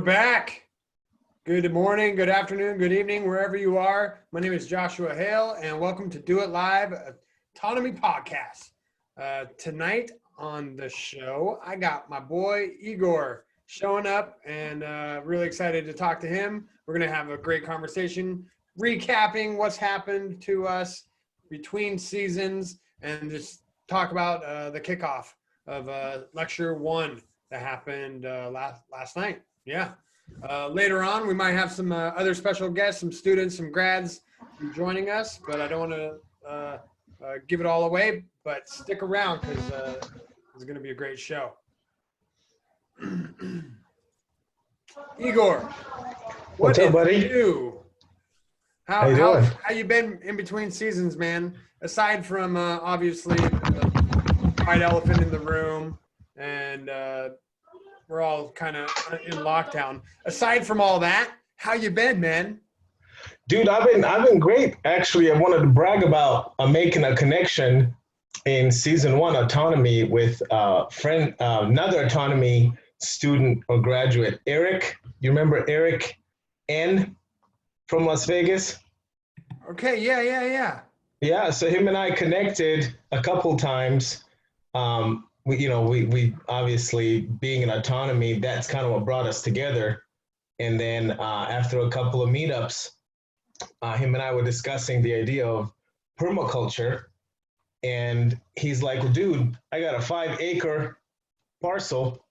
back. Good morning, good afternoon, good evening, wherever you are. My name is Joshua Hale, and welcome to Do It Live Autonomy Podcast. Tonight on the show, I got my boy Igor showing up, and really excited to talk to him. We're going to have a great conversation, recapping what's happened to us between seasons, and just talk about the kickoff of Lecture 1 that happened last night. Yeah. Later on, we might have some other special guests, some students, some grads joining us, but I don't want to give it all away, but stick around because it's going to be a great show. Igor, what's up, buddy? How you doing? How you been in between seasons, man? Aside from obviously the white elephant in the room, and we're all kind of in lockdown. Aside from all that, how you been, man? Dude, I've been great. Actually, I wanted to brag about making a connection in season 1 autonomy with another autonomy student or graduate, Eric. You remember Eric N from Las Vegas? Okay, yeah. Yeah, so him and I connected a couple times. We obviously being in autonomy, that's kind of what brought us together. And then after a couple of meetups, him and I were discussing the idea of permaculture. And he's like, well, dude, I got a 5-acre parcel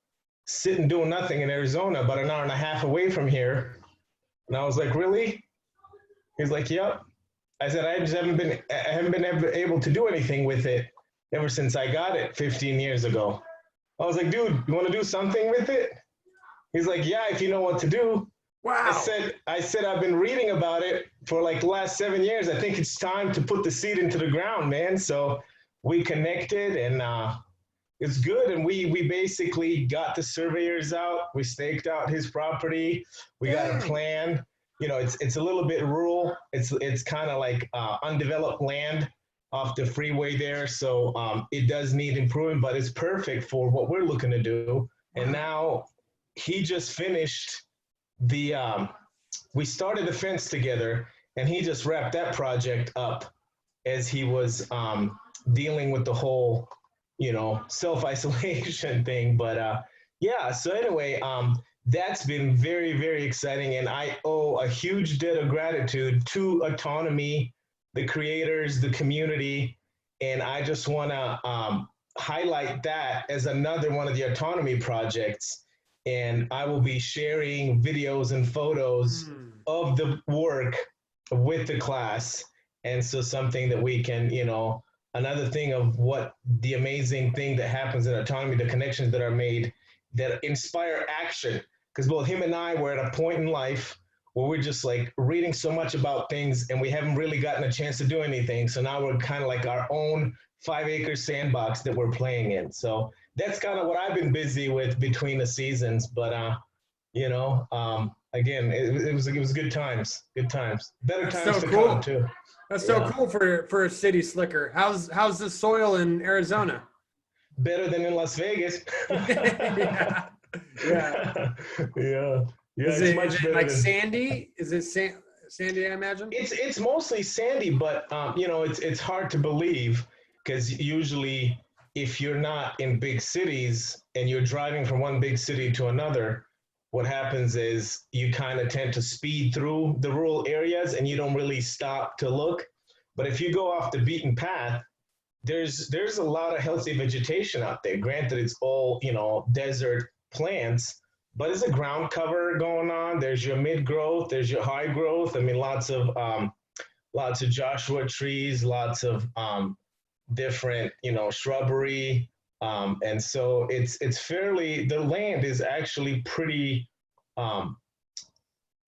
sitting doing nothing in Arizona, about an hour and a half away from here. And I was like, really? He's like, yep. I said, I haven't been able to do anything with it ever since I got it 15 years ago. I was like, dude, you want to do something with it? He's like, yeah, if you know what to do. Wow. I said, I've been reading about it for like the last 7 years. I think it's time to put the seed into the ground, man. So we connected, and it's good. And we basically got the surveyors out. We staked out his property. We got a plan. You know, it's a little bit rural. It's kind of like undeveloped land off the freeway there. So it does need improvement, but it's perfect for what we're looking to do. And now he just finished we started the fence together, and he just wrapped that project up as he was dealing with the whole, self-isolation thing. But yeah, so anyway, that's been very, very exciting. And I owe a huge debt of gratitude to Autonomy, the creators, the community. And I just want to highlight that as another one of the autonomy projects. And I will be sharing videos and photos of the work with the class. And so something that we can, another thing of what the amazing thing that happens in autonomy, the connections that are made that inspire action. Because both him and I were at a point in life where we're just like reading so much about things, and we haven't really gotten a chance to do anything. So now we're kind of like our own 5-acre sandbox that we're playing in. So that's kind of what I've been busy with between the seasons. But again, it was good times, better That's times so to cool. come too. That's so cool for a city slicker. How's the soil in Arizona? Better than in Las Vegas. Yeah. Yeah. Is it's it much better like than sandy? Is it sandy, I imagine? It's mostly sandy, but it's hard to believe, because usually if you're not in big cities and you're driving from one big city to another, what happens is you kind of tend to speed through the rural areas and you don't really stop to look. But if you go off the beaten path, there's a lot of healthy vegetation out there. Granted, it's all, desert plants, but there's a ground cover going on. There's your mid growth, there's your high growth. I mean, lots of Joshua trees, lots of different, shrubbery. And so it's fairly, the land is actually pretty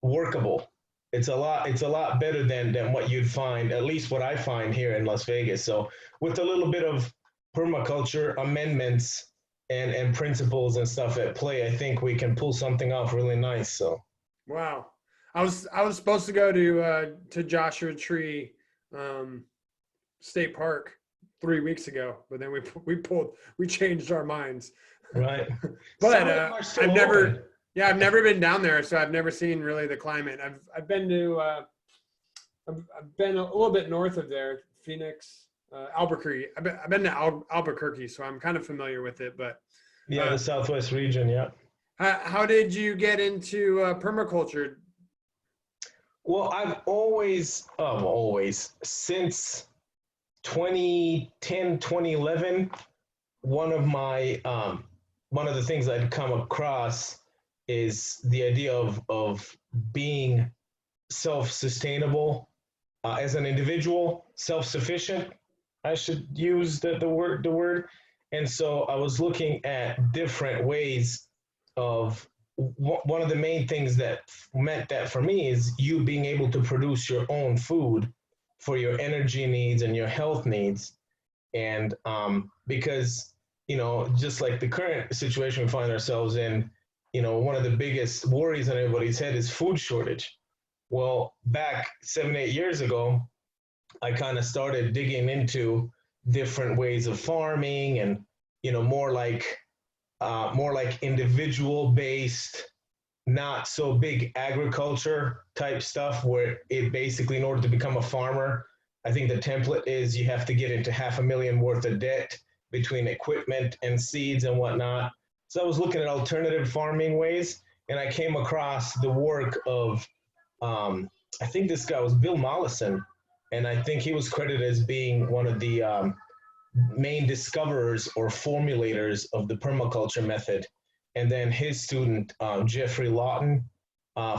workable. It's a lot better than what you'd find, at least what I find here in Las Vegas. So with a little bit of permaculture amendments and principles and stuff at play, I think we can pull something off really nice. So wow. I was supposed to go to Joshua Tree State Park 3 weeks ago, but then we changed our minds. Right. But I've never Yeah, I've never been down there, so I've never seen really the climate. I've been to I've been a little bit north of there, Phoenix, Albuquerque. I've been to Albuquerque, so I'm kind of familiar with it. But Yeah, uh, the Southwest region. Yeah. how did you get into permaculture? Well, I've always since 2010, 2011, one of the things I'd come across is the idea of being self-sustainable as an individual, self-sufficient. I should use the word. And so I was looking at different ways of one of the main things that meant that for me is you being able to produce your own food for your energy needs and your health needs. And because, just like the current situation we find ourselves in, one of the biggest worries on everybody's head is food shortage. Well, back 7, 8 years ago, I kind of started digging into different ways of farming and, more like individual based, not so big agriculture type stuff where it basically, in order to become a farmer, I think the template is you have to get into $500,000 worth of debt between equipment and seeds and whatnot. So I was looking at alternative farming ways, and I came across the work of, I think this guy was Bill Mollison, and I think he was credited as being one of the main discoverers or formulators of the permaculture method. And then his student, Jeffrey Lawton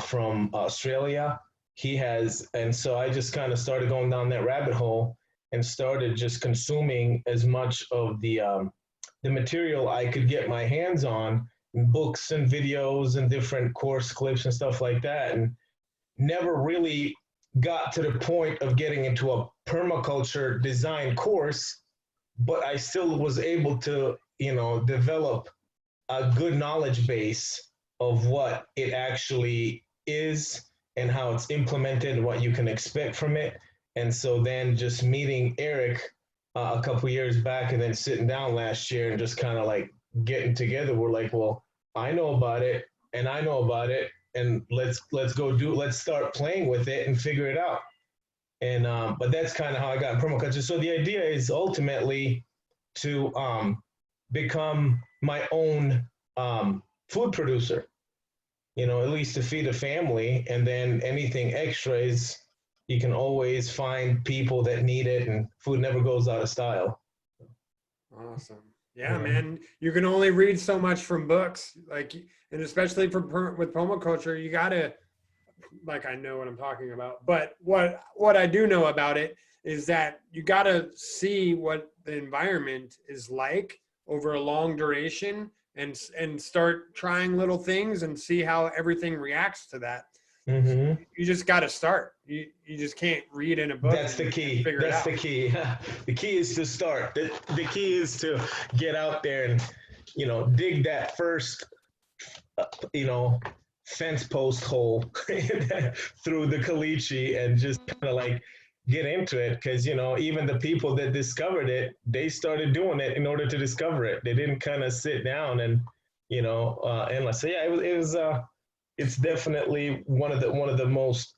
from Australia, and so I just kind of started going down that rabbit hole and started just consuming as much of the material I could get my hands on, books and videos and different course clips and stuff like that, and never really got to the point of getting into a permaculture design course, but I still was able to, develop a good knowledge base of what it actually is and how it's implemented and what you can expect from it. And so then just meeting Eric a couple years back and then sitting down last year and just kind of like getting together, we're like, well, I know about it and I know about it, and let's start playing with it and figure it out. And but that's kind of how I got in permaculture. So the idea is ultimately to become my own food producer, at least to feed a family. And then anything extra is you can always find people that need it, and food never goes out of style. Awesome. Yeah, man. You can only read so much from books, and especially with permaculture, you gotta, I know what I'm talking about. But what I do know about it is that you gotta see what the environment is like over a long duration, and start trying little things and see how everything reacts to that. Mm-hmm. You just got to start. You just can't read in a book. That's the key. That's the key. The key is to start. The key is to get out there and, dig that first, fence post hole through the caliche and just kind of like get into it. Because, even the people that discovered it, they started doing it in order to discover it. They didn't kind of sit down and, endless. So yeah, it was it's definitely one of the most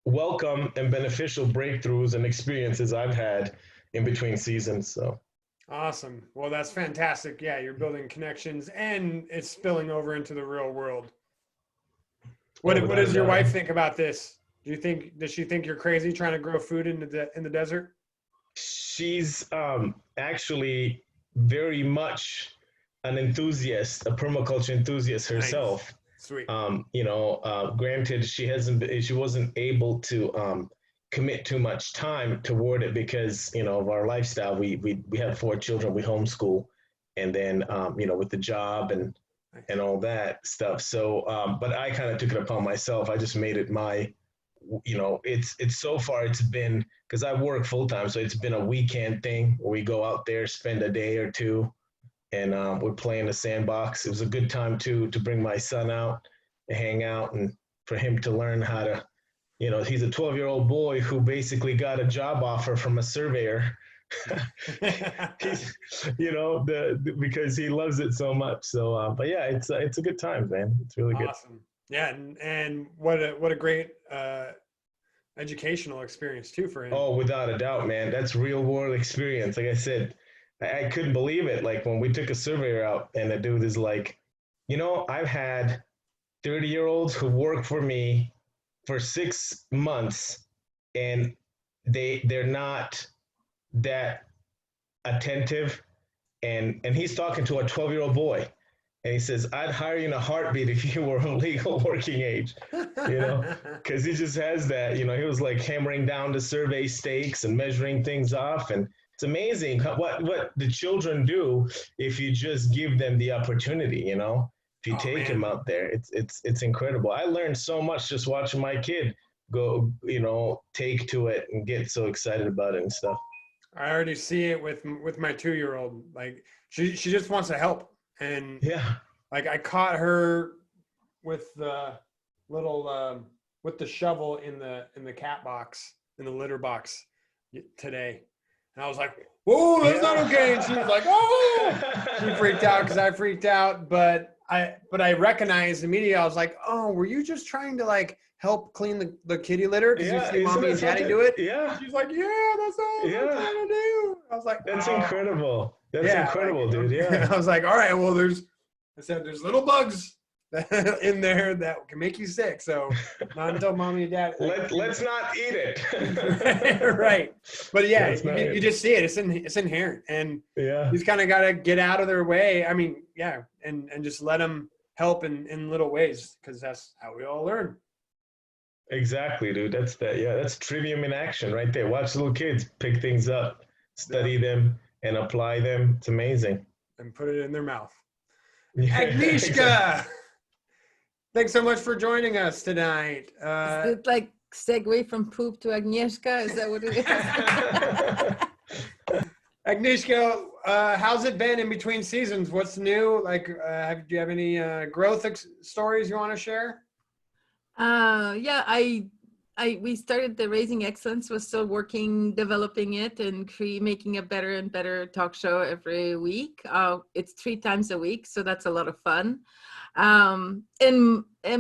welcome and beneficial breakthroughs and experiences I've had in between seasons. So awesome. Well, that's fantastic. Yeah, you're building connections and it's spilling over into the real world. What does your wife think about this? Does she think you're crazy trying to grow food in the desert? She's actually very much an enthusiast, a permaculture enthusiast herself. Nice. Sweet. Granted, she wasn't able to commit too much time toward it because, of our lifestyle. We have 4 children, we homeschool, and then, with the job and all that stuff. So, but I kind of took it upon myself. I just made it my, it's so far it's been, because I work full time, so it's been a weekend thing where we go out there, spend a day or two, and we're playing the sandbox. It was a good time to bring my son out to hang out and for him to learn how to, he's a 12-year-old boy who basically got a job offer from a surveyor He's, because he loves it so much. So, but yeah, it's a good time, man. It's really good. Awesome. Yeah, and what a great educational experience too for him. Oh, without a doubt, man. That's real world experience. Like I said, I couldn't believe it. Like when we took a surveyor out and the dude is like, I've had 30-year-olds who work for me for 6 months and they're not that attentive. And he's talking to a 12-year-old boy. And he says, I'd hire you in a heartbeat if you were of legal working age, because he just has that, he was like hammering down the survey stakes and measuring things off. And it's amazing what the children do if you just give them the opportunity, if you take them out there. It's incredible. I learned so much just watching my kid go, take to it and get so excited about it and stuff. I already see it with my 2-year-old. Like she just wants to help. And yeah, like I caught her with the little with the shovel in the cat box, in the litter box today, and I was like, "Whoa, that's not okay!" And she was like, "Oh!" She freaked out because I freaked out, but I recognized immediately. I was like, "Oh, were you just trying to like help clean the kitty litter because you see mommy and daddy do it?" Yeah. She's like, "Yeah, that's all I'm trying to do." I was like, "That's incredible. That's incredible, dude." Yeah. I was like, "All right, well, there's little bugs in there that can make you sick. So not until mommy and dad. Let's not eat it." Right. But yeah, you just see it. It's inherent, and yeah, you just kind of got to get out of their way. I mean, yeah, and just let them help in little ways, because that's how we all learn. Exactly, dude. That's trivium in action right there. Watch little kids pick things up, study them, and apply them. It's amazing. And put it in their mouth. Yeah, Agnieszka, exactly. Thanks so much for joining us tonight. Is it like segue from poop to Agnieszka? Is that what it is? Agnieszka, how's it been in between seasons? What's new? Like, do you have any growth stories you want to share? Yeah, we started the Raising Excellence. Was still working, developing it, and making a better and better talk show every week. It's 3 times a week, so that's a lot of fun. And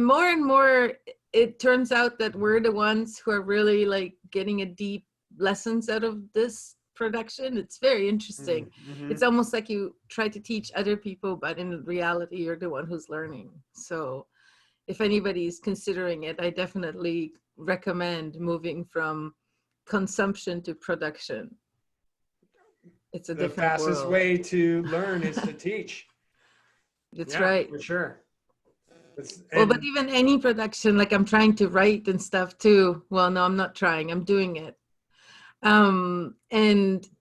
more, it turns out that we're the ones who are really like getting a deep lessons out of this production. It's very interesting. Mm-hmm. It's almost like you try to teach other people, but in reality, you're the one who's learning. So if anybody's considering it, I definitely recommend moving from consumption to production. It's a different world. The fastest way to learn is to teach. That's right. For sure. Well, but even any production, like I'm trying to write and stuff too. Well, no, I'm not trying. I'm doing it. And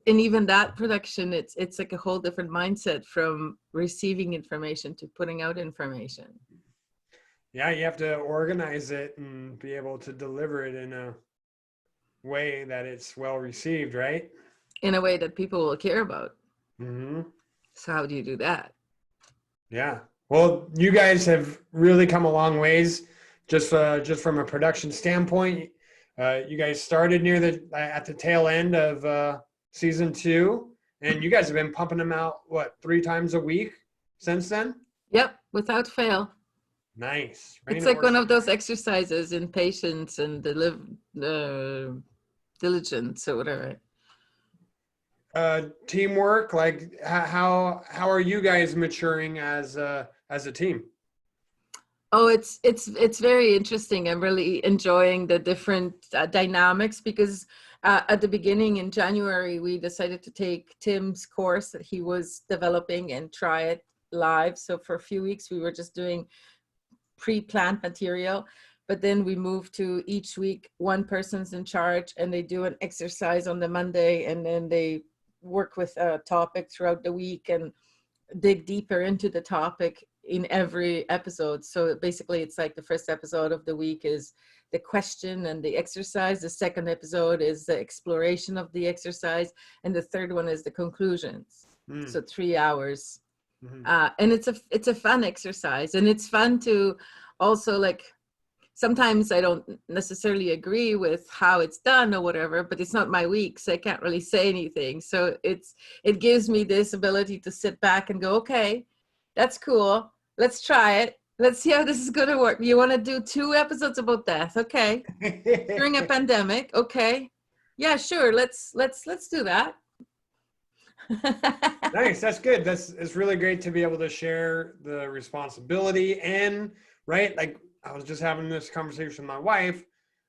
even that production, it's like a whole different mindset from receiving information to putting out information. Yeah, you have to organize it and be able to deliver it in a way that it's well received, right? In a way that people will care about. Mm-hmm. So how do you do that? Yeah. Well, you guys have really come a long ways, just from a production standpoint. You guys started at the tail end of season 2, and you guys have been pumping them out 3 times a week since then? Yep, without fail. Nice. It's like one of those exercises in patience and diligence or whatever. Teamwork, like how are you guys maturing as a team? Oh, it's very interesting. I'm really enjoying the different dynamics, because at the beginning in January, we decided to take Tim's course that he was developing and try it live. So for a few weeks, we were just doing pre-planned material, but then we moved to each week, one person's in charge and they do an exercise on the Monday, and then they work with a topic throughout the week and dig deeper into the topic in every episode. So basically it's like the first episode of the week is the question and the exercise. The second episode is the exploration of the exercise. And the third one is the conclusions. So 3 hours. Mm-hmm. And it's a fun exercise, and it's fun to also like sometimes I don't necessarily agree with how it's done or whatever, but it's not my week, so I can't really say anything. So it gives me this ability to sit back and go, okay, that's cool. Let's try it. Let's see how this is going to work. You want to do 2 episodes about death? Okay. During a pandemic? Okay. Yeah, sure. Let's do that. Nice. That's good. It's really great to be able to share the responsibility and right. Like I was just having this conversation with my wife,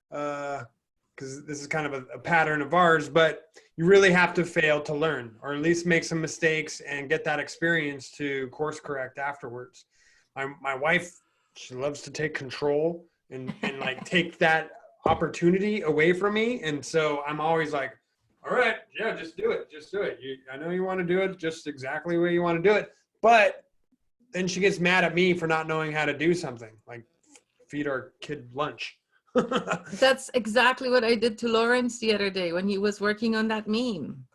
because this is kind of a pattern of ours, but you really have to fail to learn, or at least make some mistakes and get that experience to course correct afterwards. My wife, she loves to take control and like take that opportunity away from me. And so I'm always like, all right, yeah, just do it. Just do it. I know you want to do it just exactly the way you want to do it. But then she gets mad at me for not knowing how to do something, like feed our kid lunch. That's exactly what I did to Lawrence the other day when he was working on that meme.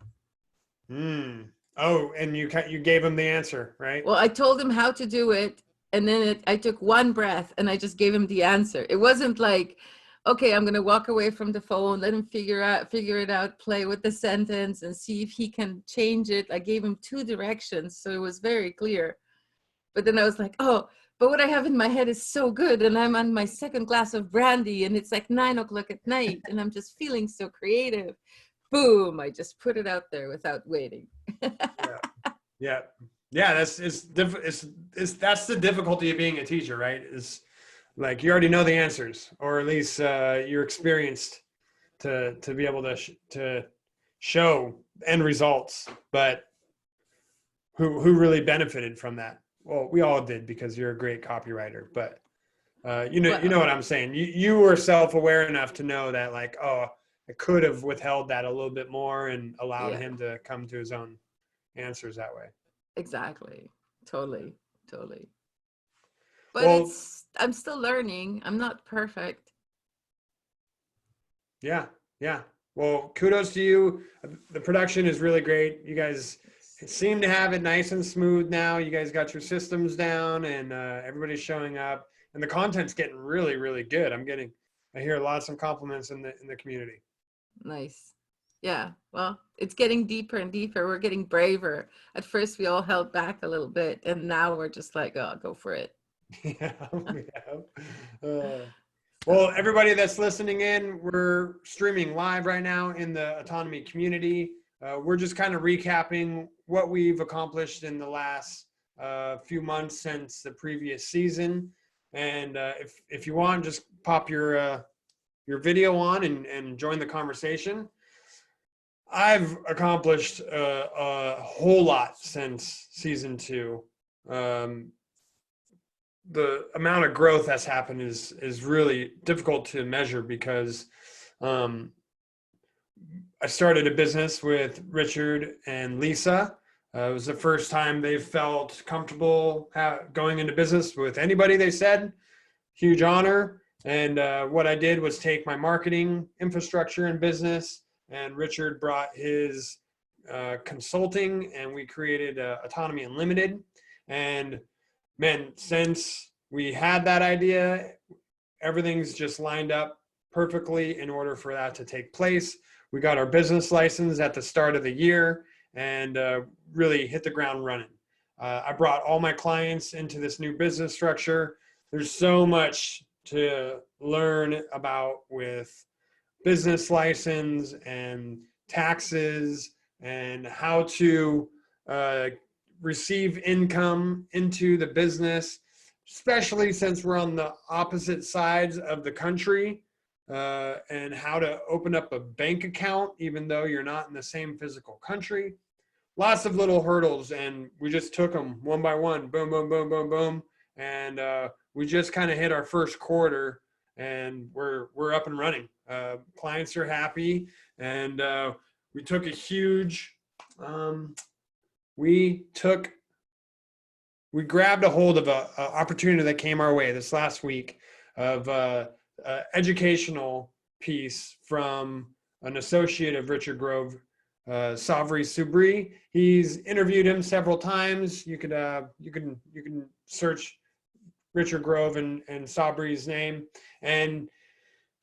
Oh, and you gave him the answer, right? Well, I told him how to do it, and then I took one breath and I just gave him the answer. It wasn't like, okay, I'm going to walk away from the phone, let him figure it out, play with the sentence and see if he can change it. I gave him 2 directions, so it was very clear. But then I was like, oh, but what I have in my head is so good, and I'm on my 2nd glass of brandy, and it's like 9:00 at night, and I'm just feeling so creative. Boom! I just put it out there without waiting. Yeah. That's the difficulty of being a teacher, right? Is like you already know the answers, or at least you're experienced to be able to show end results. But who really benefited from that? Well, we all did, because you're a great copywriter. But you know what I'm saying. You were self-aware enough to know that, like, oh, I could have withheld that a little bit more and allowed him to come to his own answers that way. Exactly. Totally. But Well, I'm still learning. I'm not perfect. Yeah. Well, kudos to you. The production is really great. You guys seem to have it nice and smooth now. You guys got your systems down, and everybody's showing up, and the content's getting really, really good. I hear lots of compliments in the community. Nice. Yeah. Well, it's getting deeper and deeper. We're getting braver. At first, we all held back a little bit, and now we're just like, oh, go for it. Well, everybody that's listening in, we're streaming live right now in the autonomy community. We're just kind of recapping what we've accomplished in the last few months since the previous season. And if you want, just pop your video on and join the conversation. I've accomplished a whole lot since season 2. The amount of growth that's happened is really difficult to measure, because I started a business with Richard and Lisa. It was the first time they felt comfortable going into business with anybody, they said. Huge honor. And what I did was take my marketing infrastructure and business, and Richard brought his consulting, and we created AUTONOMY Unlimited. And man, since we had that idea, everything's just lined up perfectly in order for that to take place. We got our business license at the start of the year and really hit the ground running. I brought all my clients into this new business structure. There's so much to learn about with business license and taxes and how to receive income into the business, especially since we're on the opposite sides of the country, and how to open up a bank account even though you're not in the same physical country. Lots of little hurdles, and we just took them one by one, boom, boom, boom, boom, boom. And we just kind of hit our first quarter, and we're up and running. Clients are happy, and we took a huge, we grabbed a hold of a opportunity that came our way this last week of educational piece from an associate of Richard Grove, Savri Subri. He's interviewed him several times. You can search Richard Grove and Sabri's name. And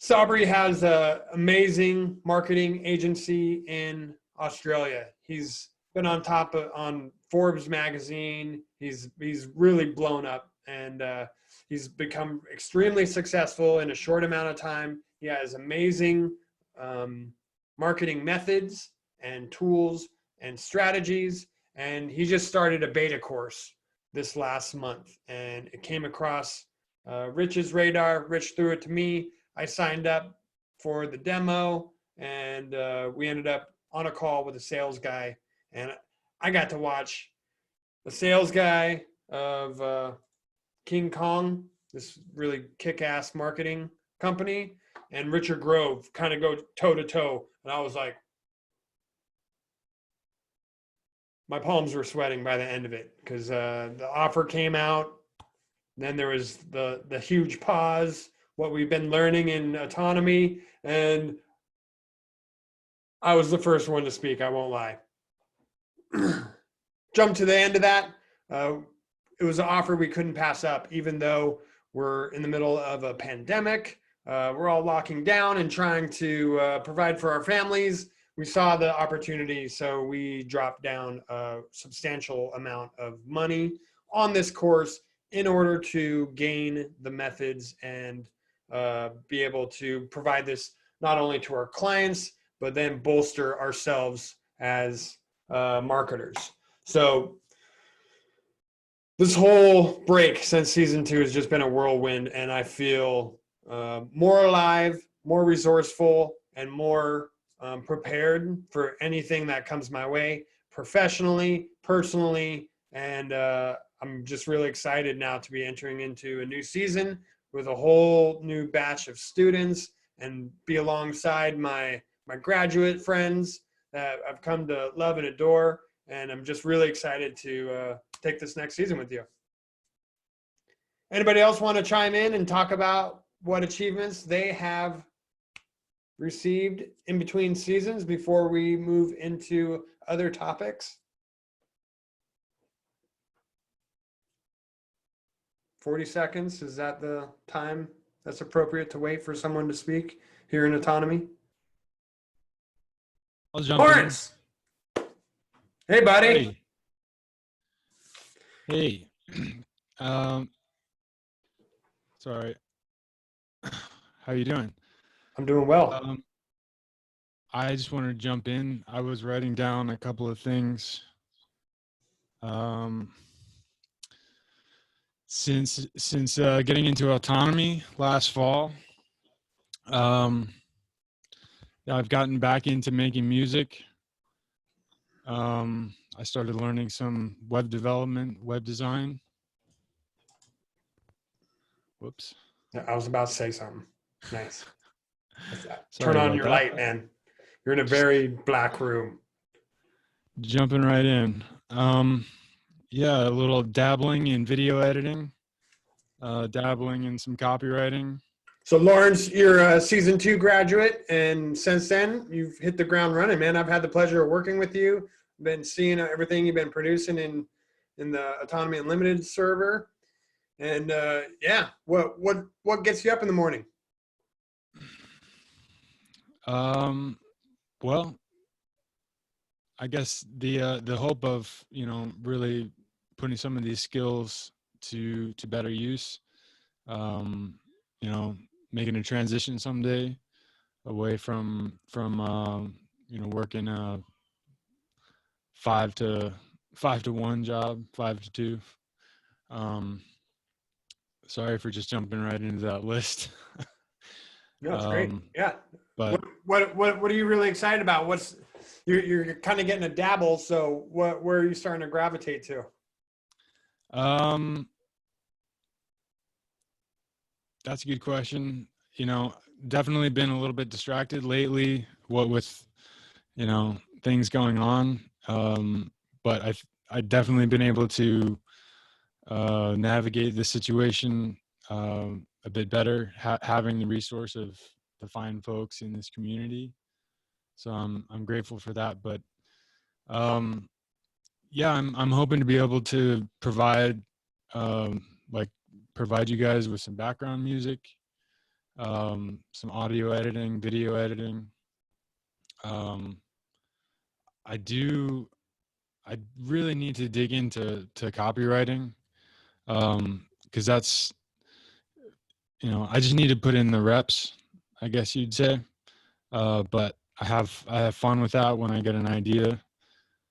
Sabri has an amazing marketing agency in Australia. He's been on top of on Forbes magazine. He's really blown up, and he's become extremely successful in a short amount of time. He has amazing marketing methods and tools and strategies, and he just started a beta course this last month, and it came across Rich's radar. Rich threw it to me. I signed up for the demo, and we ended up on a call with a sales guy, and I got to watch the sales guy of King Kong, this really kick-ass marketing company, and Richard Grove kind of go toe to toe. And I was like, my palms were sweating by the end of it, because the offer came out. Then there was the huge pause, what we've been learning in autonomy. And I was the first one to speak, I won't lie. Jump to the end of that. It was an offer we couldn't pass up, even though we're in the middle of a pandemic. We're all locking down and trying to provide for our families. We saw the opportunity, so we dropped down a substantial amount of money on this course in order to gain the methods and be able to provide this not only to our clients, but then bolster ourselves as marketers. So this whole break since season 2 has just been a whirlwind, and I feel more alive, more resourceful, and more prepared for anything that comes my way, professionally, personally, and I'm just really excited now to be entering into a new season with a whole new batch of students and be alongside my graduate friends that I've come to love and adore. And I'm just really excited to take this next season with you. Anybody else want to chime in and talk about what achievements they have received in between seasons before we move into other topics? 40 seconds, is that the time that's appropriate to wait for someone to speak here in autonomy? I'll jump Lawrence! Hey, buddy. Hey. Sorry. How you doing? I'm doing well. I just wanted to jump in. I was writing down a couple of things. Since getting into autonomy last fall, I've gotten back into making music. I started learning some web development, web design. Whoops. I was about to say something. Nice. Sorry Turn on about your that. light, man. You're in a very black room. Jumping right in. Yeah, a little dabbling in video editing, dabbling in some copywriting. So Lawrence, you're a season 2 graduate, and since then you've hit the ground running, man. I've had the pleasure of working with you. Been seeing everything you've been producing in the Autonomy Unlimited server. And yeah, what gets you up in the morning? Well, I guess the hope of, really putting some of these skills to better use, making a transition someday away from working 5 to 1 job, 5 to 2. Sorry for just jumping right into that list. No, it's great. Yeah. But what are you really excited about? You're kind of getting a dabble. So where are you starting to gravitate to? That's a good question. Definitely been a little bit distracted lately, what with, things going on. But I've definitely been able to navigate the situation a bit better, having the resource of the fine folks in this community. So I'm grateful for that. But yeah, I'm hoping to be able to provide like provide you guys with some background music, some audio editing, video editing. I really need to dig into copywriting, because that's, I just need to put in the reps, I guess you'd say. But I have fun with that when I get an idea.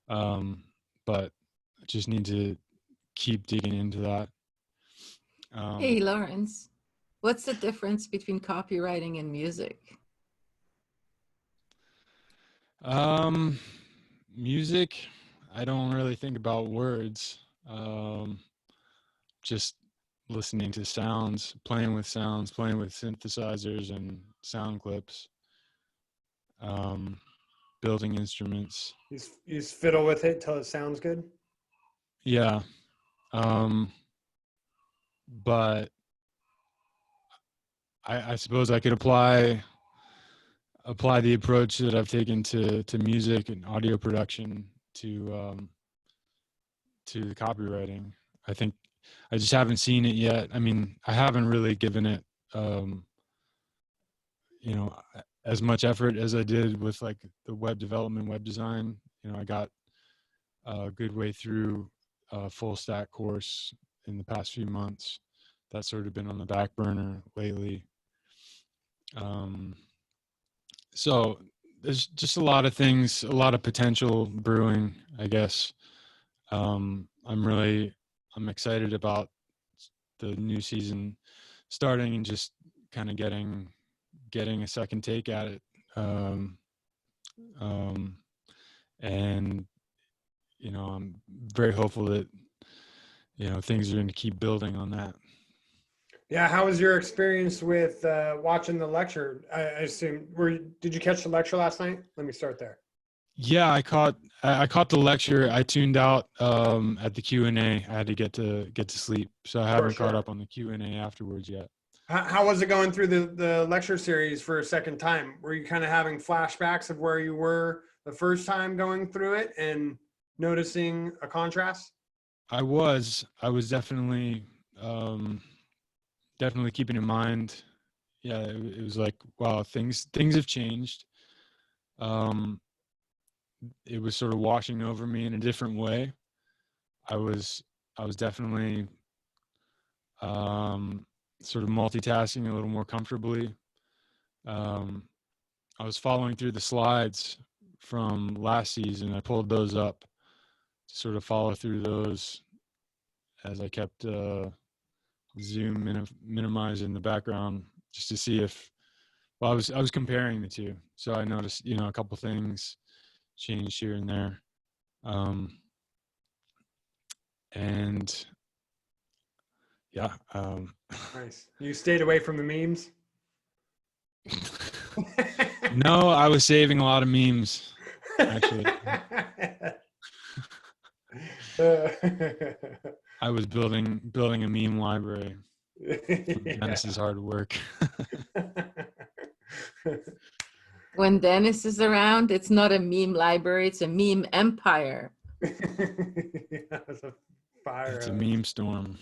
But I just need to keep digging into that. Hey, Lawrence, what's the difference between copywriting and music? Music, I don't really think about words. Just listening to sounds, playing with synthesizers and sound clips, building instruments. You just fiddle with it till it sounds good. Yeah. But I suppose I could apply the approach that I've taken to music and audio production to the copywriting. I think I just haven't seen it yet. I mean, I haven't really given it, as much effort as I did with like the web development, web design. I got a good way through a full stack course in the past few months. That's sort of been on the back burner lately. So there's just a lot of things, a lot of potential brewing, I guess. I'm excited about the new season starting and just kind of getting a second take at it. And I'm very hopeful that things are going to keep building on that. Yeah, how was your experience with watching the lecture? I assume did you catch the lecture last night? Let me start there. Yeah, I caught the lecture. I tuned out at the Q&A. I had to get to sleep, so I haven't caught up on the Q&A afterwards yet. How was it going through the lecture series for a second time? Were you kind of having flashbacks of where you were the first time going through it and noticing a contrast? I was definitely keeping in mind. Yeah, it was like, wow, things have changed. It was sort of washing over me in a different way. I was definitely sort of multitasking a little more comfortably. I was following through the slides from last season. I pulled those up to sort of follow through those as I kept Zoom minimized in the background, just to see if, I was comparing the two. So I noticed, a couple things changed here and there. And yeah. Nice. You stayed away from the memes? No, I was saving a lot of memes, actually. I was building a meme library. Dennis's hard work. When Dennis is around, it's not a meme library, it's a meme empire. It's a fire. It's a meme storm.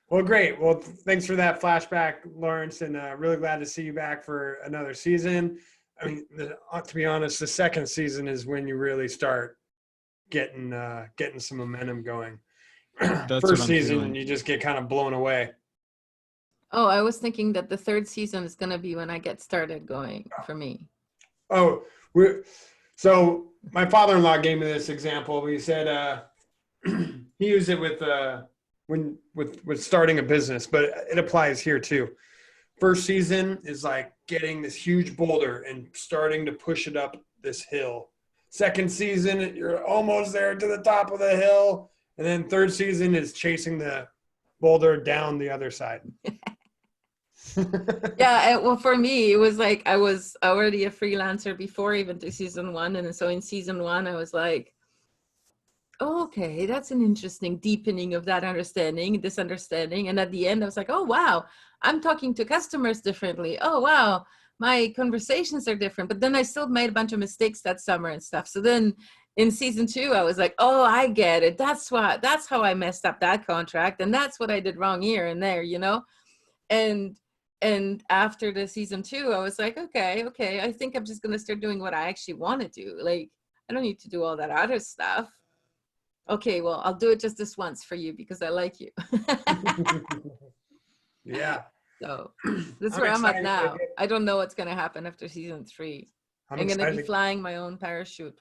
Well, great. Well, thanks for that flashback, Lawrence, and really glad to see you back for another season. I mean, to be honest, the second season is when you really start getting some momentum going. First season, you just get kind of blown away. Oh, I was thinking that the third season is going to be when I get started going for me. Oh, so my father-in-law gave me this example. He said he used it with starting a business, but it applies here too. First season is like getting this huge boulder and starting to push it up this hill. Second season, you're almost there to the top of the hill. And then third season is chasing the boulder down the other side. Yeah, well, for me, it was like I was already a freelancer before even to season one. And so in season one, I was like, oh, okay, that's an interesting deepening of that this understanding. And at the end, I was like, oh, wow, I'm talking to customers differently. Oh, wow, my conversations are different. But then I still made a bunch of mistakes that summer and stuff. So then in season 2, I was like, oh, I get it. That's how I messed up that contract. And that's what I did wrong here and there, you know? And after the season 2, I was like, okay, I think I'm just going to start doing what I actually want to do. Like, I don't need to do all that other stuff. Okay, well, I'll do it just this once for you because I like you. Yeah. So that's where I'm at now. I don't know what's going to happen after season 3. I'm going to be flying my own parachute.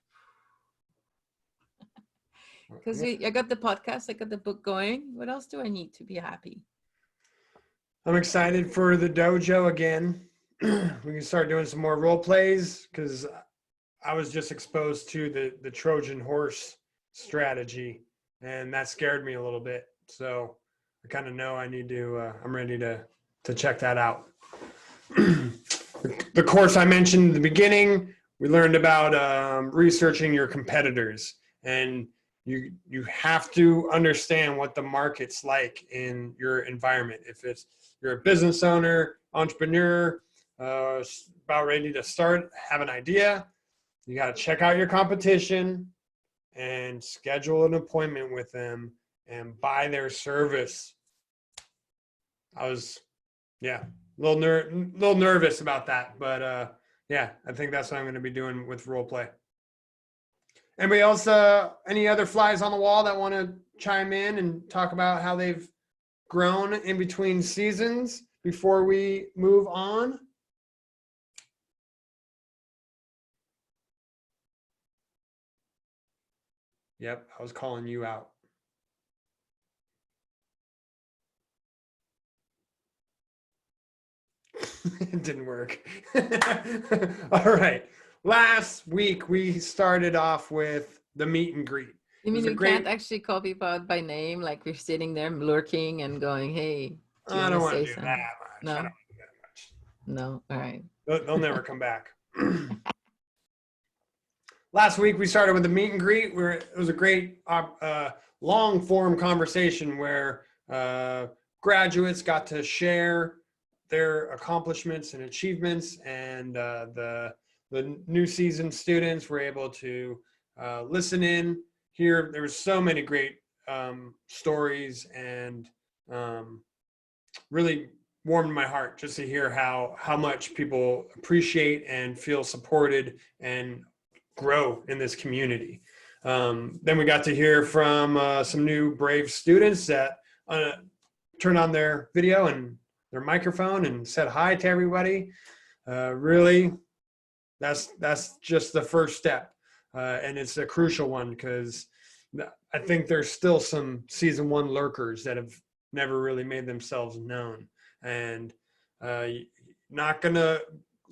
Because I got the podcast, I got the book going. What else do I need to be happy? I'm excited for the dojo again. We can start doing some more role plays because I was just exposed to the Trojan horse strategy, and that scared me a little bit. So I kind of know I need to. I'm ready to check that out. The course I mentioned in the beginning, we learned about researching your competitors, and you have to understand what the market's like in your environment. If you're a business owner, entrepreneur, about ready to start, have an idea, you got to check out your competition and schedule an appointment with them and buy their service. I was, a little nervous about that, but I think that's what I'm going to be doing with role play. Anybody else, any other flies on the wall that want to chime in and talk about how they've grown in between seasons before we move on? Yep, I was calling you out. It didn't work. All right. Last week, we started off with the meet and greet. You mean we can't actually call people out by name, like we're sitting there lurking and going, hey, I don't want to do that much. No? I don't want to do that much. No? All right. They'll never come back. Last week, we started with the meet and greet, where it was a great long-form conversation where graduates got to share their accomplishments and achievements, and the new season students were able to listen in, hear. There was so many great stories, and really warmed my heart just to hear how much people appreciate and feel supported and grow in this community. Then we got to hear from some new brave students that turned on their video and their microphone and said hi to everybody. Really, that's just the first step. And it's a crucial one because I think there's still some season 1 lurkers that have never really made themselves known, and not gonna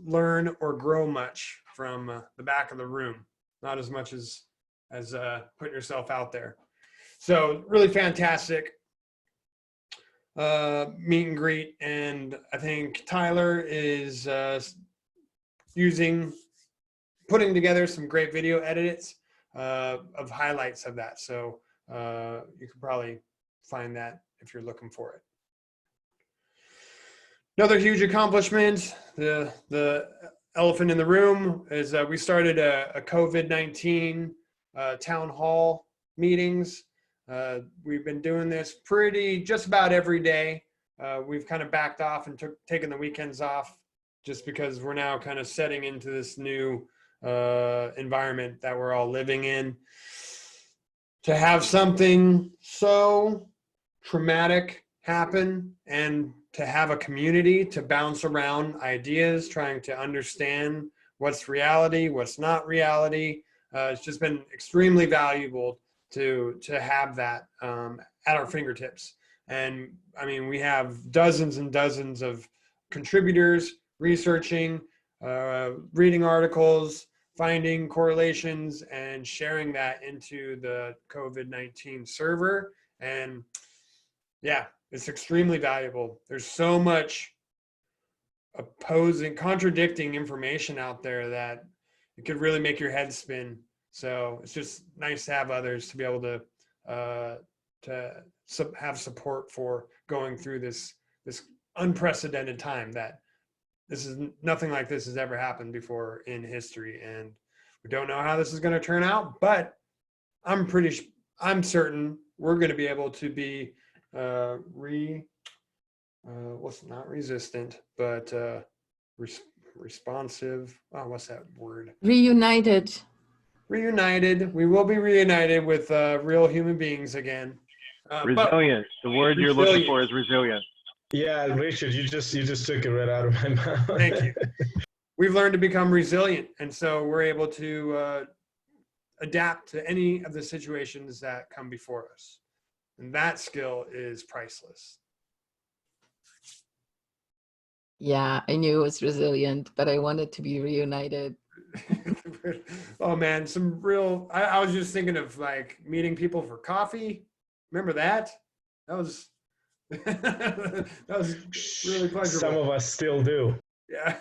learn or grow much from the back of the room, not as much as putting yourself out there. So really fantastic meet and greet, and I think Tyler is putting together some great video edits of highlights of that. So you can probably find that if you're looking for it. Another huge accomplishment, the elephant in the room, is we started a COVID-19 town hall meetings. We've been doing this just about every day. We've kind of backed off and taken the weekends off just because we're now kind of setting into this new environment that we're all living in. To have something so traumatic happen and to have a community to bounce around ideas, trying to understand what's reality, what's not reality. It's just been extremely valuable to have that at our fingertips. And I mean, we have dozens and dozens of contributors researching, reading articles, finding correlations, and sharing that into the COVID-19 server. And yeah, it's extremely valuable. There's so much contradicting information out there that it could really make your head spin. So it's just nice to have others to be able to have support for going through this unprecedented time that nothing like this has ever happened before in history, and we don't know how this is going to turn out, but I'm certain we're going to be able to be not resistant, but responsive. Oh, what's that word? Reunited. Reunited. We will be reunited with real human beings again. Resilient. The word you're looking for is resilient. Yeah, Richard, you just took it right out of my mouth. Thank you. We've learned to become resilient, and so we're able to adapt to any of the situations that come before us. And that skill is priceless. Yeah, I knew it was resilient, but I wanted to be reunited. Oh man, I was just thinking of like meeting people for coffee. Remember that? That was that was really pleasurable. Some of us still do. Yeah.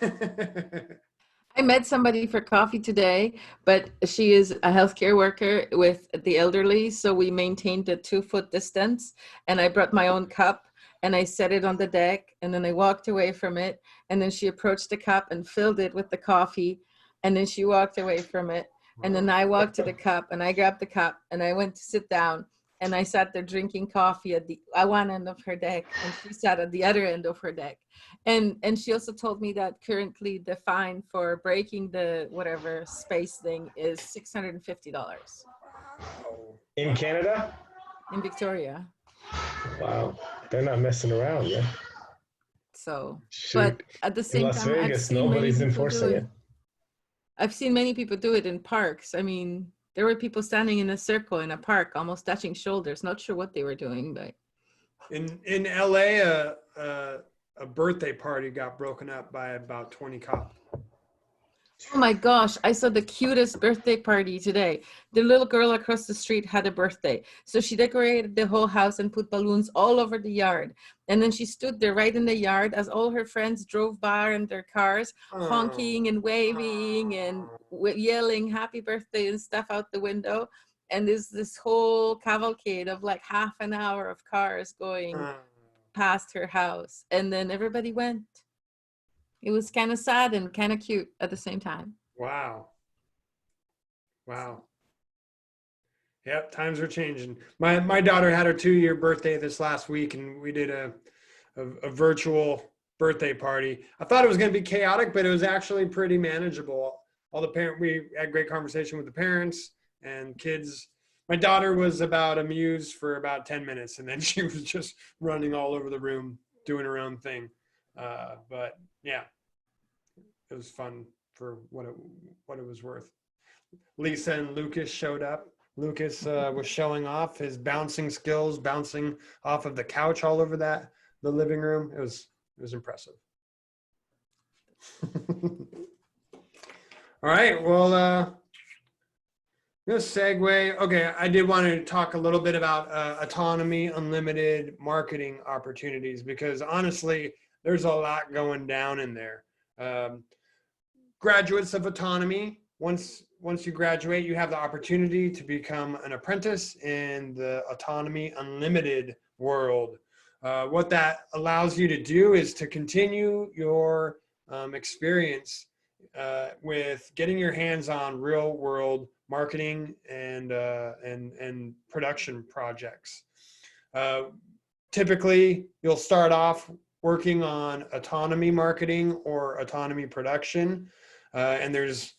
I met somebody for coffee today, but she is a healthcare worker with the elderly, so we maintained a 2-foot distance, and I brought my own cup and I set it on the deck, and then I walked away from it, and then she approached the cup and filled it with the coffee, and then she walked away from it, and then I walked to the cup and I grabbed the cup and I went to sit down, and I sat there drinking coffee at one end of her deck, and she sat at the other end of her deck. And she also told me that currently the fine for breaking the whatever space thing is $650 In Canada? in Victoria. Wow, they're not messing around, yeah. So, Shoot. but at the In same Las time, Vegas, nobody's enforcing it. I've seen many people do it in parks. I mean, there were people standing in a circle in a park, almost touching shoulders. Not sure what they were doing, but In LA, a birthday party got broken up by about 20 cops. oh my gosh, I saw the cutest birthday party today. The little girl across the street had a birthday. So she decorated the whole house and put balloons all over the yard. And then she stood there right in the yard as all her friends drove by in their cars, honking and waving and yelling happy birthday and stuff out the window. And there's this whole cavalcade of like half an hour of cars going past her house. And then everybody went. It was kind of sad and kind of cute at the same time. Wow. Wow. Yep, times are changing. My daughter had her 2-year birthday this last week, and we did a virtual birthday party. I thought it was going to be chaotic, but it was actually pretty manageable. We had great conversation with the parents and kids. My daughter was about amused for about 10 minutes, and then she was just running all over the room, doing her own thing. But yeah, it was fun for what it was worth. Lisa and Lucas showed up. Lucas was showing off his bouncing skills, bouncing off of the couch all over the living room. It was impressive. All right, well, I'm gonna segue. Okay, I did want to talk a little bit about Autonomy Unlimited marketing opportunities, because honestly, there's a lot going down in there. Graduates of Autonomy, once you graduate, you have the opportunity to become an apprentice in the Autonomy Unlimited world. What that allows you to do is to continue your experience with getting your hands on real world marketing and production projects. Typically, you'll start off working on autonomy marketing or autonomy production. And there's,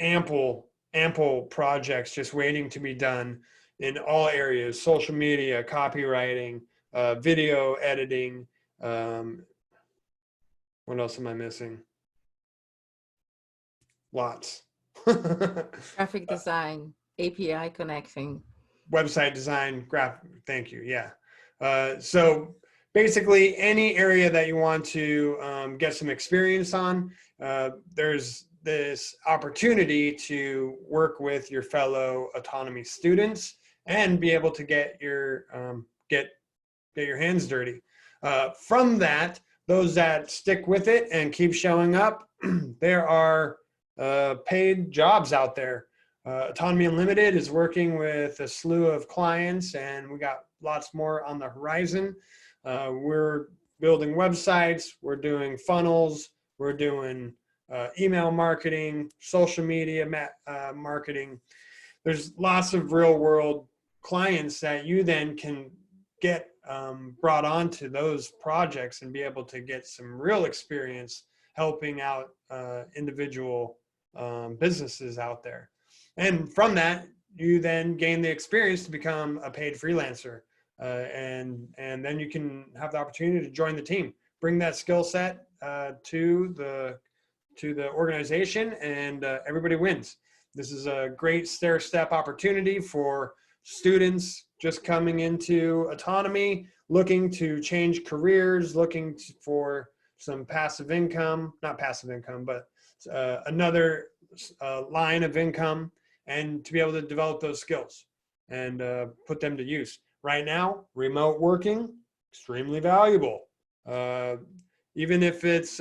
ample projects just waiting to be done in all areas: social media, copywriting, video editing. What else am I missing? Lots. Graphic design, API connecting. Website design, thank you, yeah. So basically any area that you want to get some experience on, there's this opportunity to work with your fellow autonomy students and be able to get your hands dirty. From that, those that stick with it and keep showing up, there are paid jobs out there. Autonomy Unlimited is working with a slew of clients, and we got lots more on the horizon. We're building websites, we're doing funnels, We're doing email marketing, social media marketing. There's lots of real world clients that you then can get brought onto those projects and be able to get some real experience helping out individual businesses out there. And from that, you then gain the experience to become a paid freelancer. And then you can have the opportunity to join the team, bring that skill set to the organization, and everybody wins. This is a great stair-step opportunity for students just coming into autonomy, looking to change careers, for some passive income, not passive income, but another line of income, and to be able to develop those skills and put them to use. Right now, remote working, extremely valuable. Even if it's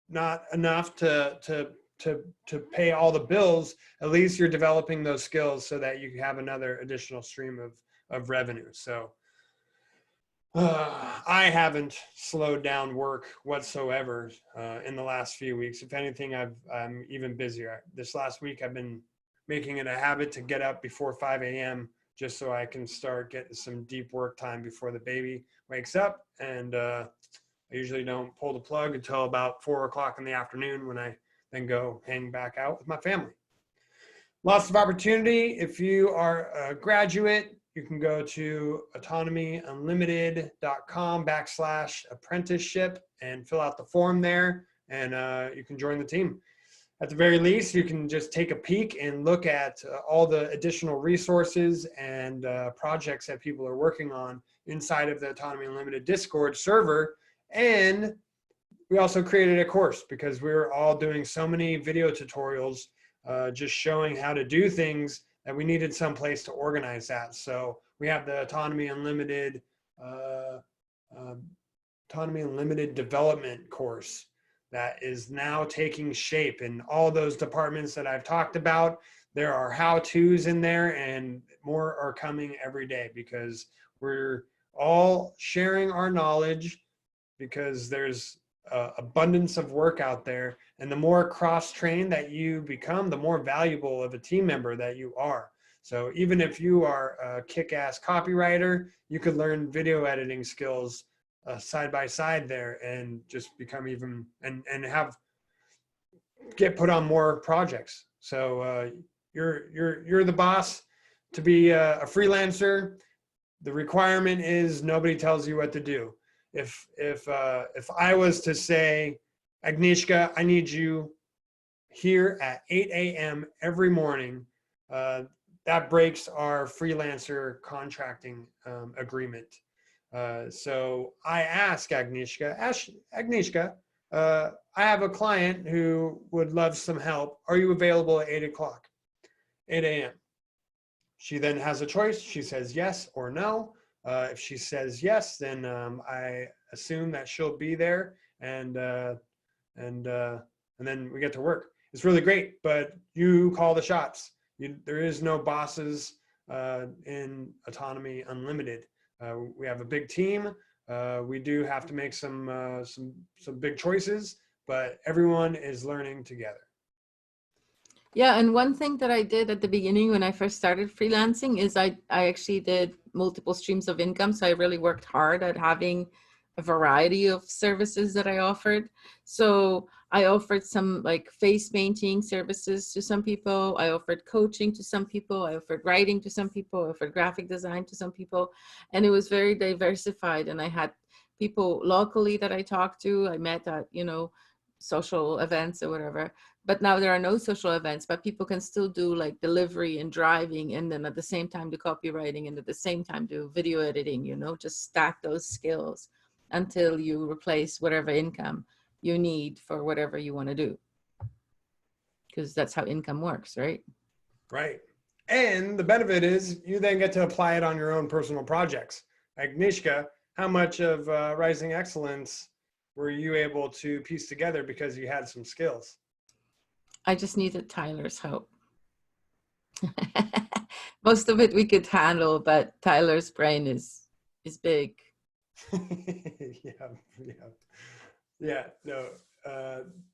not enough to pay all the bills, at least you're developing those skills so that you have another additional stream of revenue. So I haven't slowed down work whatsoever in the last few weeks. If anything, I'm even busier. This last week, I've been making it a habit to get up before 5 a.m. just so I can start getting some deep work time before the baby wakes up. And I usually don't pull the plug until about 4 o'clock in the afternoon, when I then go hang back out with my family. Lots of opportunity. If you are a graduate, you can go to autonomyunlimited.com/apprenticeship and fill out the form there, and you can join the team. At the very least, you can just take a peek and look at all the additional resources and projects that people are working on inside of the Autonomy Unlimited Discord server. And we also created a course because we were all doing so many video tutorials just showing how to do things that we needed some place to organize that. So we have the Autonomy Unlimited development course that is now taking shape in all those departments that I've talked about. There are how-tos in there, and more are coming every day because we're all sharing our knowledge, because there's abundance of work out there. And the more cross-trained that you become, the more valuable of a team member that you are. So even if you are a kick-ass copywriter, you could learn video editing skills side by side there, and just become even and get put on more projects. So you're the boss. To be a freelancer, the requirement is nobody tells you what to do. If I was to say, Agnieszka, I need you here at 8 a.m. every morning, that breaks our freelancer contracting agreement. So I ask Agnieszka, I have a client who would love some help. Are you available at 8 a.m.? She then has a choice. She says yes or no. If she says yes, then I assume that she'll be there, and then we get to work. It's really great, but you call the shots. There is no bosses in Autonomy Unlimited. We have a big team. We do have to make some big choices, but everyone is learning together. Yeah, and one thing that I did at the beginning when I first started freelancing is I actually did multiple streams of income. So I really worked hard at having a variety of services that I offered. So I offered some like face painting services to some people. I offered coaching to some people. I offered writing to some people. I offered graphic design to some people. And it was very diversified. And I had people locally that I talked to. I met at, social events or whatever. But now there are no social events, but people can still do like delivery and driving, and then at the same time do copywriting, and at the same time do video editing, just stack those skills until you replace whatever income you need for whatever you want to do. Because that's how income works, right? Right. And the benefit is you then get to apply it on your own personal projects. Agnieszka, how much of Rising Excellence were you able to piece together because you had some skills? I just needed Tyler's help. Most of it we could handle, but Tyler's brain is big. Yeah. No,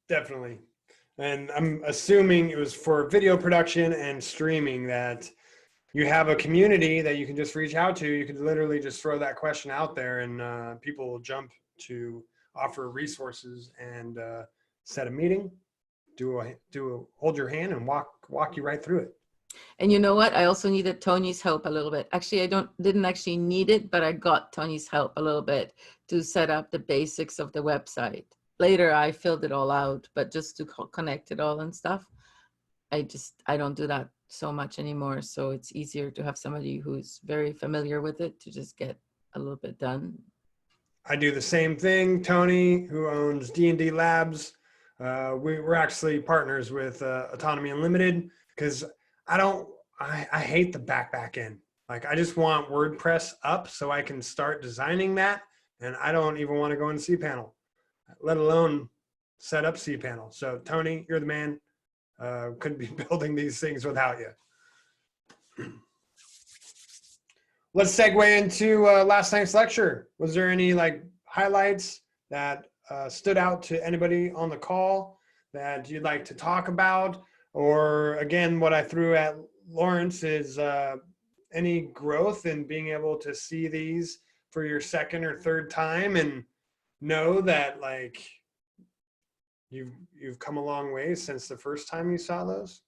Definitely. And I'm assuming it was for video production and streaming that you have a community that you can just reach out to. You could literally just throw that question out there and people will jump to offer resources and set a meeting, hold your hand and walk you right through it. And you know what? I also needed Tony's help a little bit. Actually, didn't actually need it, but I got Tony's help a little bit to set up the basics of the website. Later, I filled it all out, but just to connect it all and stuff, I don't do that so much anymore. So it's easier to have somebody who's very familiar with it to just get a little bit done. I do the same thing. Tony, who owns D&D Labs, we're actually partners with Autonomy Unlimited because I hate the back end. Like I just want WordPress up so I can start designing that. And I don't even want to go in cPanel, let alone set up cPanel. So Tony, you're the man. Couldn't be building these things without you. Let's segue into last night's lecture. Was there any like highlights that stood out to anybody on the call that you'd like to talk about? Or again, what I threw at Lawrence is any growth in being able to see these for your second or third time and know that like you've come a long way since the first time you saw those?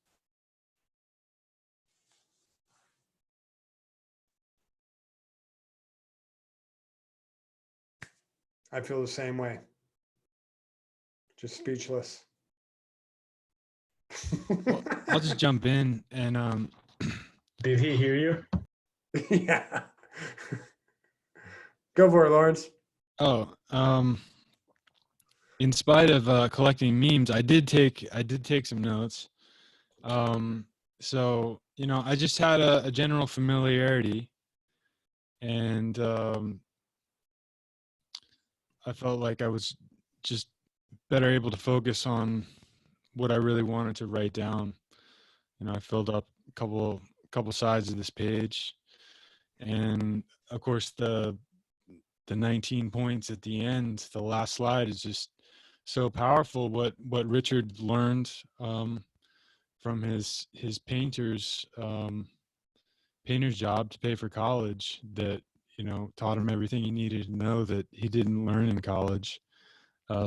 I feel the same way. Just speechless. Well, I'll just jump in and Did he hear you? Yeah. Go for it, Lawrence. oh, in spite of collecting memes, I did take some notes. So I just had a general familiarity, and I felt like I was just better able to focus on what I really wanted to write down. I filled up a couple sides of this page, and of course the 19 points at the end, the last slide, is just so powerful. What Richard learned from his painter's job to pay for college, that taught him everything he needed to know that he didn't learn in college.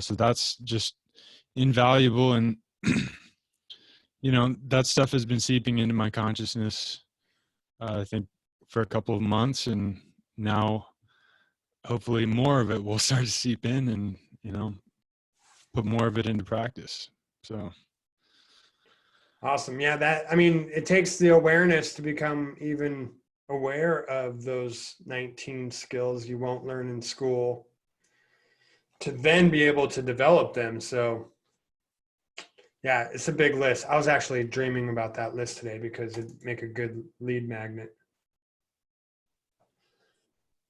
So that's just invaluable, and that stuff has been seeping into my consciousness, I think, for a couple of months, and now hopefully more of it will start to seep in, and put more of it into practice. So awesome. Yeah, it takes the awareness to become even aware of those 19 skills you won't learn in school to then be able to develop them. So yeah, it's a big list. I was actually dreaming about that list today because it'd make a good lead magnet.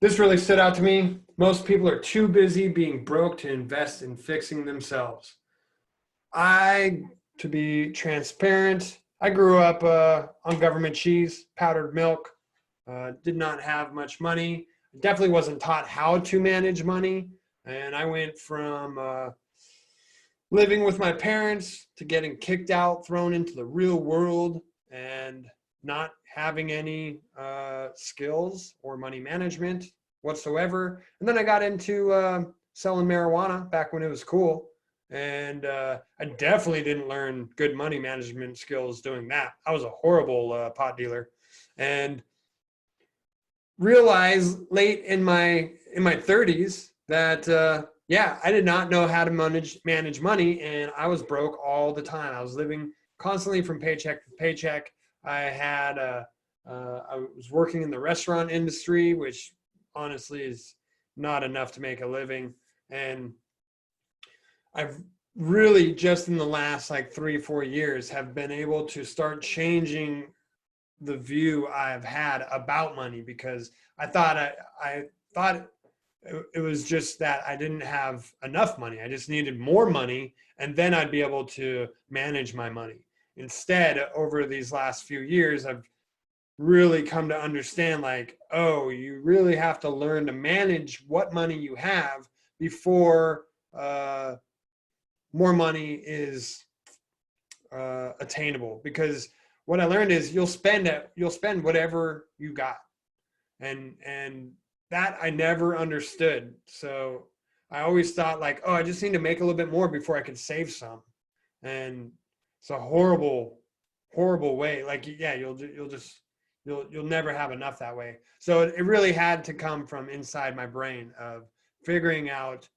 This really stood out to me. Most people are too busy being broke to invest in fixing themselves. To be transparent, I grew up on government cheese, powdered milk, did not have much money. Definitely wasn't taught how to manage money. And I went from living with my parents to getting kicked out, thrown into the real world, and not having any skills or money management whatsoever. And then I got into selling marijuana back when it was cool. And I definitely didn't learn good money management skills doing that. I was a horrible pot dealer, and realized late in my 30s that I did not know how to manage money, and I was broke all the time. I was living constantly from paycheck to paycheck. I was working in the restaurant industry, which honestly is not enough to make a living. And I've really just in the last like 3-4 years have been able to start changing the view I've had about money, because I thought it was just that I didn't have enough money. I just needed more money, and then I'd be able to manage my money. Instead, over these last few years, I've really come to understand like, oh, you really have to learn to manage what money you have before more money is attainable. Because what I learned is you'll spend whatever you got, and that I never understood. So I always thought like, oh, I just need to make a little bit more before I could save some, and it's a horrible way. Like, yeah, you'll never have enough that way. So it really had to come from inside my brain of figuring out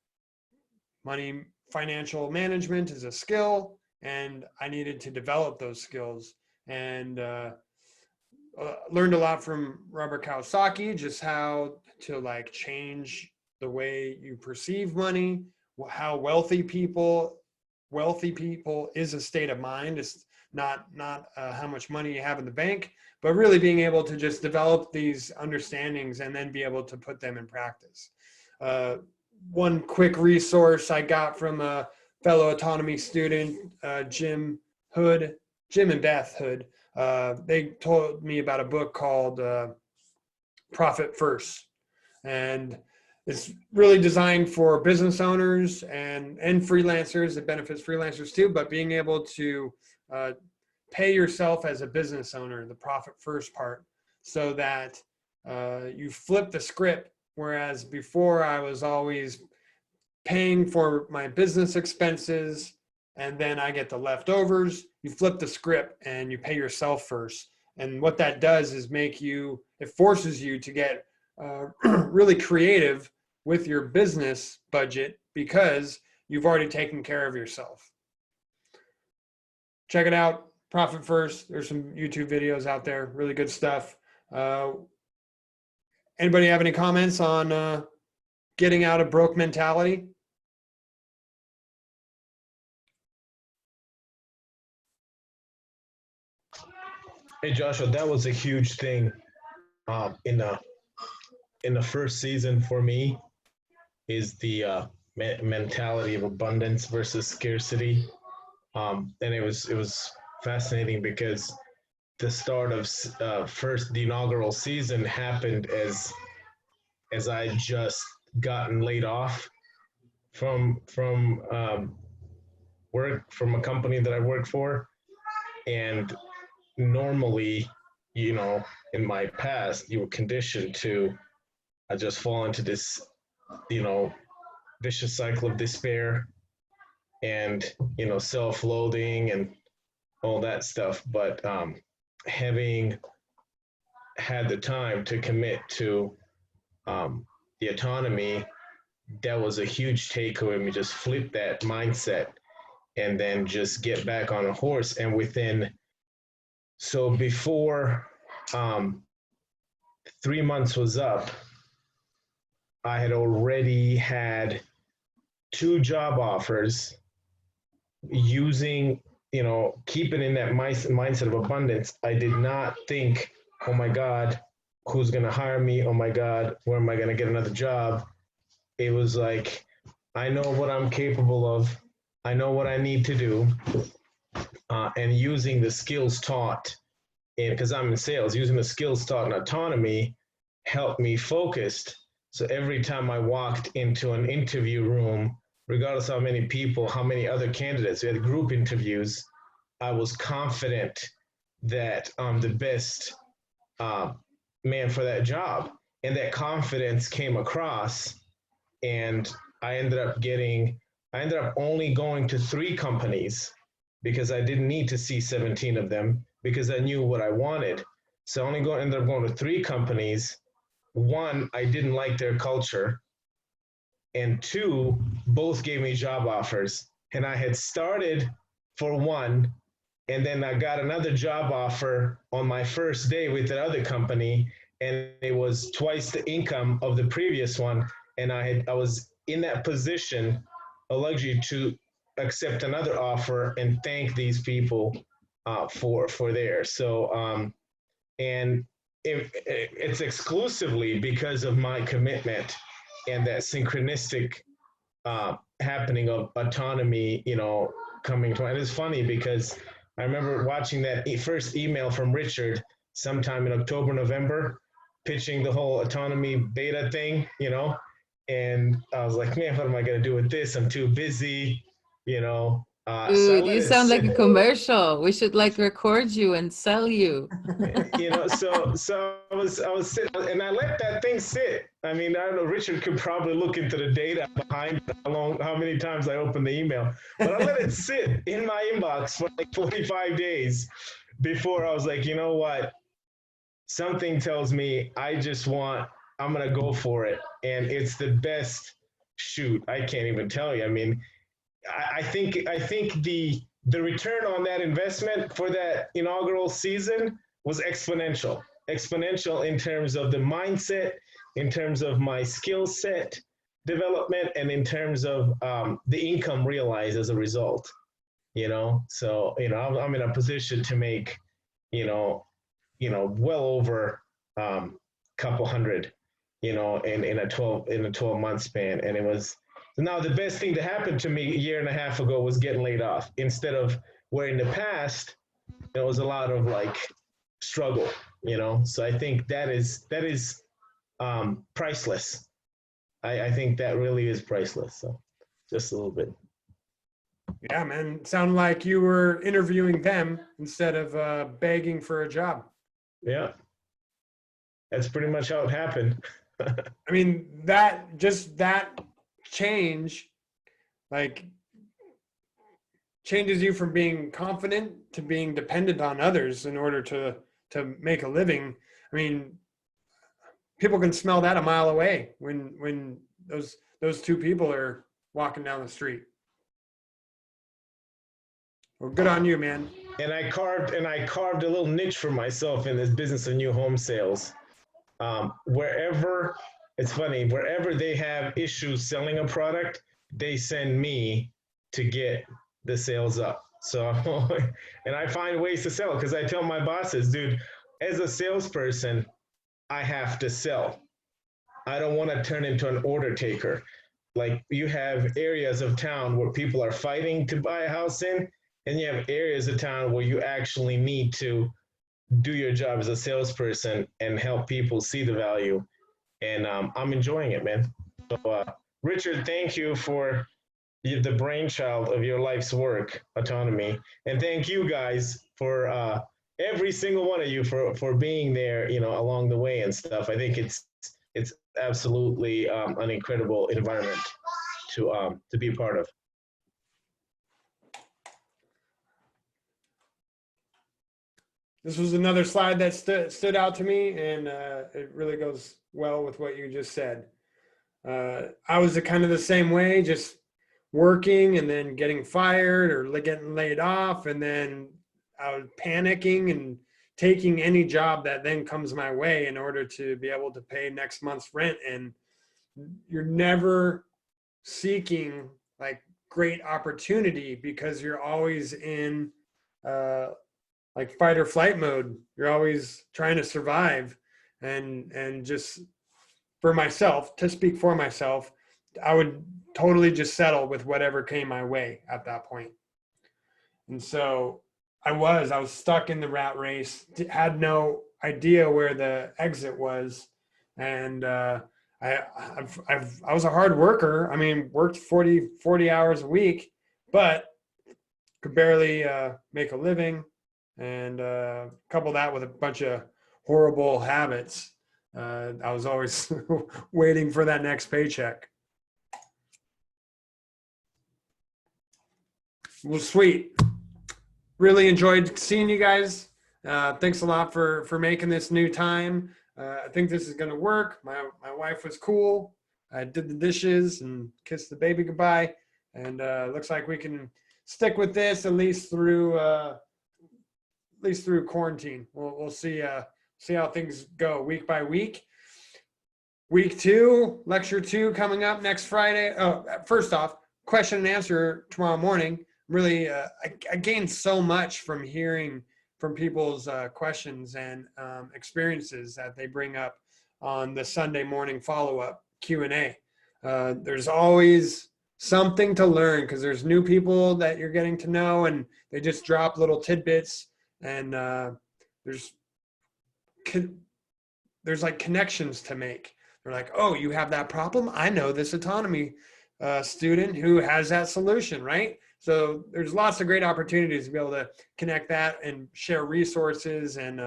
financial management is a skill, and I needed to develop those skills. And learned a lot from Robert Kiyosaki, just how to like change the way you perceive money, how wealthy people is a state of mind. It's not how much money you have in the bank, but really being able to just develop these understandings and then be able to put them in practice. One quick resource I got from a fellow autonomy student, Jim and Beth Hood. They told me about a book called Profit First, and it's really designed for business owners and freelancers. It benefits freelancers too, but being able to pay yourself as a business owner, the profit first part, so that you flip the script. Whereas before I was always paying for my business expenses and then I get the leftovers. You flip the script and you pay yourself first. And what that does is it forces you to get really creative with your business budget, because you've already taken care of yourself. Check it out, Profit First. There's some YouTube videos out there, really good stuff. Anybody have any comments on getting out of broke mentality? Hey Joshua, that was a huge thing in the first season for me, is the mentality of abundance versus scarcity, and it was fascinating because the start of the inaugural season happened as I just gotten laid off from work, from a company that I work for. And normally, in my past, you were conditioned to just fall into this, vicious cycle of despair and, self-loathing and all that stuff. But having had the time to commit to the autonomy, that was a huge takeaway. We just flip that mindset and then just get back on a horse. And before 3 months was up, I had already had 2 job offers using, keeping in that mindset of abundance. I did not think, oh my God, who's going to hire me? Oh my God, where am I going to get another job? It was like, I know what I'm capable of. I know what I need to do. And using the skills taught, because I'm in sales, using the skills taught in autonomy helped me focused. So every time I walked into an interview room, regardless of how many people, how many other candidates, we had group interviews, I was confident that I'm the best man for that job. And that confidence came across, and I ended up only going to 3 companies because I didn't need to see 17 of them, because I knew what I wanted. So I ended up going to 3 companies. 1, I didn't like their culture. And 2, both gave me job offers. And I had started for 1, and then I got another job offer on my first day with the other company, and it was twice the income of the previous one. And I was in that position, a luxury, to accept another offer and thank these people for theirs. So, and it's exclusively because of my commitment and that synchronistic happening of autonomy, coming to. And it's funny because I remember watching that first email from Richard sometime in October, November, pitching the whole autonomy beta thing, and I was like, man, what am I going to do with this? I'm too busy. you know. So I Dude, let you it sound like sit. a commercial. We should like record you and sell you. You know, so I was sitting and I let that thing sit. I mean, I don't know, Richard could probably look into the data behind how many times I opened the email, but I let it sit in my inbox for like 45 days before I was like, you know what? Something tells me I'm gonna go for it. And it's the best shoot. I can't even tell you. I mean, I think the return on that investment for that inaugural season was exponential in terms of the mindset, in terms of my skill set development, and in terms of the income realized as a result. So I'm in a position to make you know well over couple hundred, in a 12 month span, and it was. Now, the best thing that happened to me a year and a half ago was getting laid off instead of where in the past there was a lot of like struggle, So I think that is priceless. I think that really is priceless. So just a little bit. Yeah, man. Sounded like you were interviewing them instead of begging for a job. Yeah, that's pretty much how it happened. I mean, that change, like, changes you from being confident to being dependent on others in order to make a living. I mean, people can smell that a mile away when those two people are walking down the street. Well, good on you, man. And I carved a little niche for myself in this business of new home sales. Wherever they have issues selling a product, they send me to get the sales up. So, and I find ways to sell because I tell my bosses, dude, as a salesperson, I have to sell. I don't want to turn into an order taker. Like, you have areas of town where people are fighting to buy a house in, and you have areas of town where you actually need to do your job as a salesperson and help people see the value. And I'm enjoying it, man. So, Richard, thank you for the brainchild of your life's work, Autonomy. And thank you guys for every single one of you for being there, along the way and stuff. I think it's absolutely an incredible environment to be a part of. This was another slide that stood out to me, and it really goes well with what you just said. I was kind of the same way, just working and then getting fired or getting laid off, and then I was panicking and taking any job that then comes my way in order to be able to pay next month's rent. And you're never seeking like great opportunity because you're always in like fight or flight mode. You're always trying to survive, and just for myself, to speak for myself, I would totally just settle with whatever came my way at that point. And so I was stuck in the rat race, had no idea where the exit was. And I was a hard worker. I mean, worked 40 hours a week, but could barely make a living. And couple that with a bunch of horrible habits. I was always waiting for that next paycheck. Well, sweet. Really enjoyed seeing you guys. Thanks a lot for making this new time. I think this is going to work. My wife was cool. I did the dishes and kissed the baby goodbye. And looks like we can stick with this at least through quarantine. We'll see how things go week by week. Week 2, lecture 2 coming up next Friday. Oh, first off, question and answer tomorrow morning. Really, I gained so much from hearing from people's questions and experiences that they bring up on the Sunday morning follow-up Q&A. There's always something to learn because there's new people that you're getting to know, and they just drop little tidbits. And there's like connections to make. They're like, oh, you have that problem? I know this autonomy student who has that solution, right? So there's lots of great opportunities to be able to connect that and share resources, and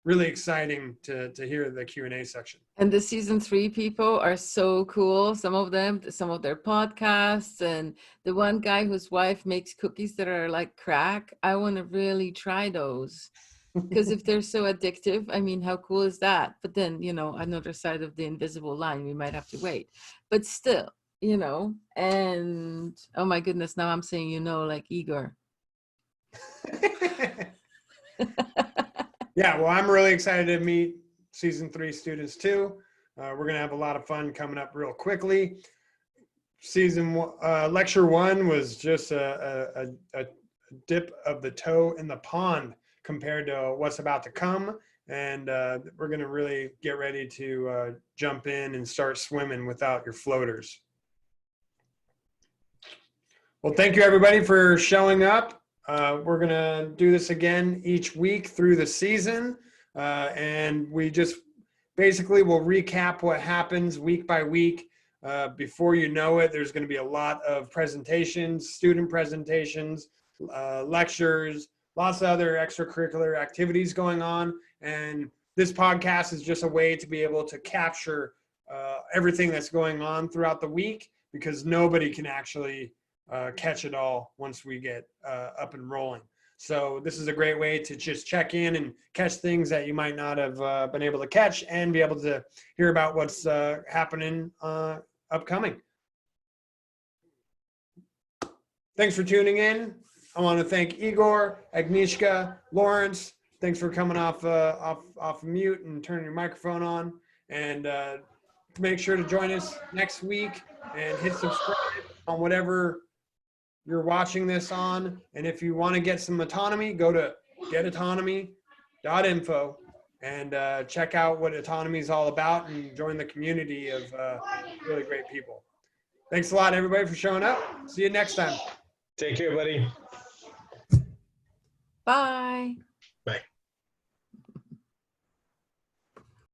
really exciting to hear the Q&A section. And the season 3 people are so cool. Some of them, some of their podcasts, and the one guy whose wife makes cookies that are like crack. I want to really try those, because if they're so addictive, I mean, how cool is that? But then, you know, another side of the invisible line, we might have to wait. But still, you know, and oh my goodness, now I'm saying, you know, like Igor. Yeah, well, I'm really excited to meet season 3 students too. We're going to have a lot of fun coming up real quickly. Lecture 1 was just a dip of the toe in the pond compared to what's about to come. And we're going to really get ready to jump in and start swimming without your floaters. Well, thank you everybody for showing up. We're going to do this again each week through the season. And we just basically will recap what happens week by week. Before you know it, there's going to be a lot of presentations, student presentations, lectures, lots of other extracurricular activities going on. And this podcast is just a way to be able to capture everything that's going on throughout the week, because nobody can actually catch it all once we get up and rolling. So this is a great way to just check in and catch things that you might not have been able to catch, and be able to hear about what's happening upcoming. Thanks for tuning in. I want to thank Igor, Agnieszka, Lawrence. Thanks for coming off mute and turning your microphone on. And make sure to join us next week and hit subscribe on whatever you're watching this on. And if you want to get some autonomy, go to getautonomy.info and check out what autonomy is all about, and join the community of really great people. Thanks a lot, everybody, for showing up. See you next time. Take care, buddy. Bye.